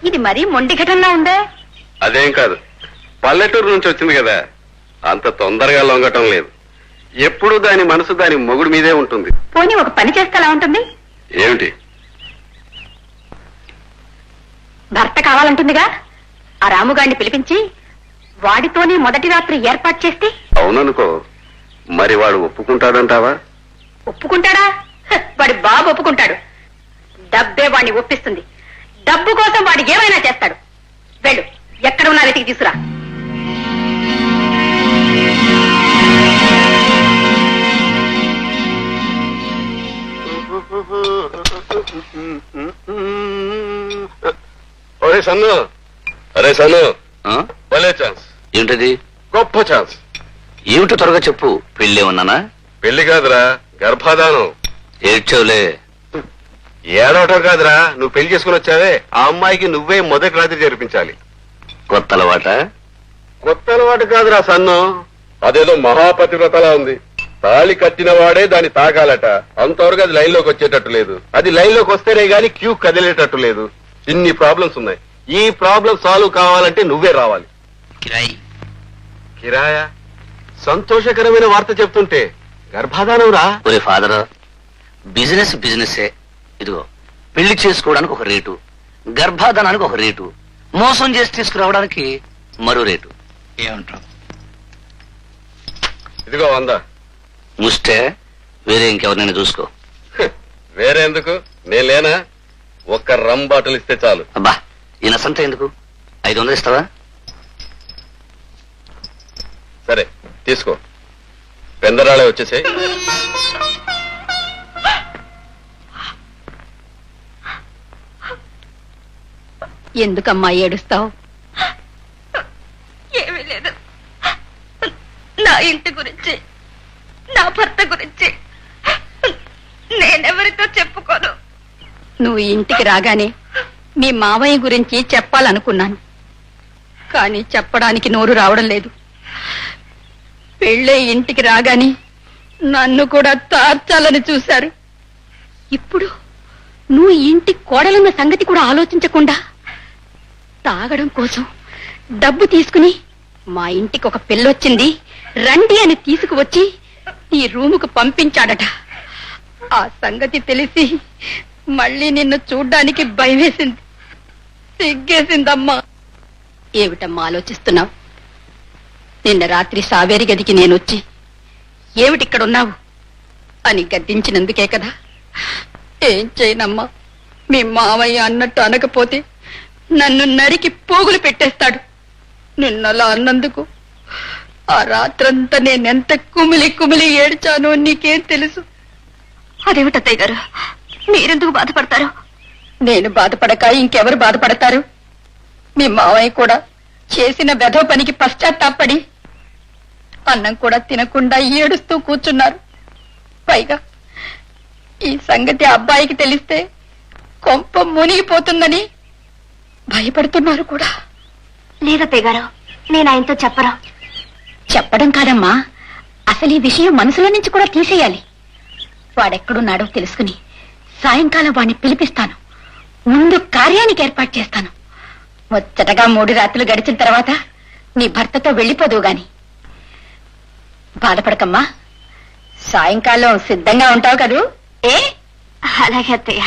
ఇది మరీ మొండి ఘటనలా ఉందే. అదేం కాదు, పల్లెటూరు నుంచి వచ్చింది కదా, అంత తొందరగా లొంగటం లేదు. ఎప్పుడు దాని మనసు దాని మొగుడు మీదే ఉంటుంది. పోనీ ఒక పని చేస్తే ఎలా ఉంటుంది? ఏమిటి? భర్త కావాలంటుందిగా, ఆ రాముగాడిని పిలిపించి వాడితోనే మొదటి రాత్రి ఏర్పాటు చేస్తే. అవుననుకో, మరి వాడు ఒప్పుకుంటాడంటావా? ఒప్పుకుంటాడా? వాడి బాబు ఒప్పుకుంటాడు. డబ్బే వాడిని ఒప్పిస్తుంది. డబ్బు కోసం వాడు ఏమైనా చేస్తాడు. వెళ్ళు, ఎక్కడ ఉన్నా వెతికి తీసురా. ఒరే సన్ను, అరే సన్ను, భలే ఛాన్స్. ఏంటది? గొప్ప ఛాన్స్. ఏమిటో త్వరగా చెప్పు. పెళ్ళే ఉన్నానా? పెళ్లి కాదురా, గర్భాధానం. ఏడ్చవులే. ఏడవటం కాదురా, నువ్వు పెళ్లి చేసుకుని వచ్చావే, ఆ అమ్మాయికి నువ్వే మొదటి రాత్రి జరిపించాలి. కొత్త అలవాట? కొత్త అలవాటు కాదురా సన్ను, అదేదో మహాపతివ్రతలా ఉంది. తాళి కట్టిన వాడే దాన్ని తాకాలట. అంతవరకు అది లైన్ లోకి వచ్చేటట్టు లేదు. అది లైన్ లోకి వస్తేనే గాని క్యూ కదిలేటట్టు లేదు. ఇన్ని ప్రాబ్లమ్స్ ఉన్నాయి. ఈ ప్రాబ్లం సాల్వ్ కావాలంటే నువ్వే రావాలి. కిరాయి? కిరాయా? సంతోషకరమైన వార్త చెప్తుంటే గర్భాధానం రా. ఒరే ఫాదర్, బిజినెస్ బిజినెసే. ఇదిగో, పెళ్లి చేసుకోవడానికి ఒక రేటు, గర్భాధానానికి ఒక రేటు, మోసం చేసి తీసుకురావడానికి మరో రేటు. ఏమంటావు? ఇదిగో 100. ముస్తే వేరే ఇంకెవరినైనా చూసుకో. వేరే ఎందుకు, నేను లేనా? ఒక్క రమ్ బాటిల్ ఇస్తే చాలు. అబ్బా, ఈ నసంతా ఎందుకు? 500 ఇస్తావా? సరే తీసుకో, పెందరాళే వచ్చేసే. ఎందుకమ్మా ఏడుస్తావు? ఏమీ లేదు. నా ఇంటి గురించి, నా భర్త గురించి నేనెవరితో చెప్పుకోను. నువ్వు ఇంటికి రాగానే మీ మావయ్య గురించి చెప్పాలనుకున్నాను, కానీ చెప్పడానికి నోరు రావడం లేదు. పెళ్ళే ఇంటికి రాగానే నన్ను కూడా తార్చాలని చూశారు. ఇప్పుడు నువ్వు ఇంటి కోడలున్న సంగతి కూడా ఆలోచించకుండా తాగడం కోసం డబ్బు తీసుకుని మా ఇంటికి ఒక పిల్లొచ్చింది రండి అని తీసుకువచ్చి ఈ రూముకు పంపించాడట. ఆ సంగతి తెలిసి మళ్ళీ నిన్ను చూడ్డానికి భయమేసింది, సిగ్గేసిందమ్మా. ఏమిటమ్మా ఆలోచిస్తున్నావు? నిన్న రాత్రి సావేరి గదికి నేనొచ్చి ఏమిటిక్కడున్నావు అని గద్దించినందుకే కదా. ఏం చేయనమ్మా, మీ మావయ్య అన్నట్టు అనకపోతే నన్ను నరికి పోగులు పెట్టేస్తాడు. నిన్నలా అన్నందుకు ఆ రాత్రంతా నేనెంత కుమిలి కుమిలి ఏడ్చానో నీకేం తెలుసు. అదేమిటత్తయ్య గారు, మీరెందుకు బాధపడతారు? నేను బాధపడక ఇంకెవరు బాధపడతారు? మీ మావయ్య కూడా చేసిన వెధవ పనికి పశ్చాత్తాపడి అన్నం కూడా తినకుండా ఏడుస్తూ కూర్చున్నారు. పైగా ఈ సంగతి అబ్బాయికి తెలిస్తే కొంప మునిగిపోతుందని భయపడుతున్నారు కూడా. లేదత్తయ్య గారు, నేను ఆయనతో చెప్పరా. చెప్పడం కాదమ్మా, అసలు ఈ విషయం మనసులో నుంచి కూడా తీసేయాలి. వాడెక్కడున్నాడో తెలుసుకుని సాయంకాలం వాడిని పిలిపిస్తాను. ముందు కార్యానికి ఏర్పాటు చేస్తాను. ముచ్చటగా 3 రాత్రులు గడిచిన తర్వాత నీ భర్తతో వెళ్ళిపోదువు గాని. బాధపడకమ్మా, సాయంకాలం సిద్ధంగా ఉంటావు కదూ? అలాగే అత్తయ్య.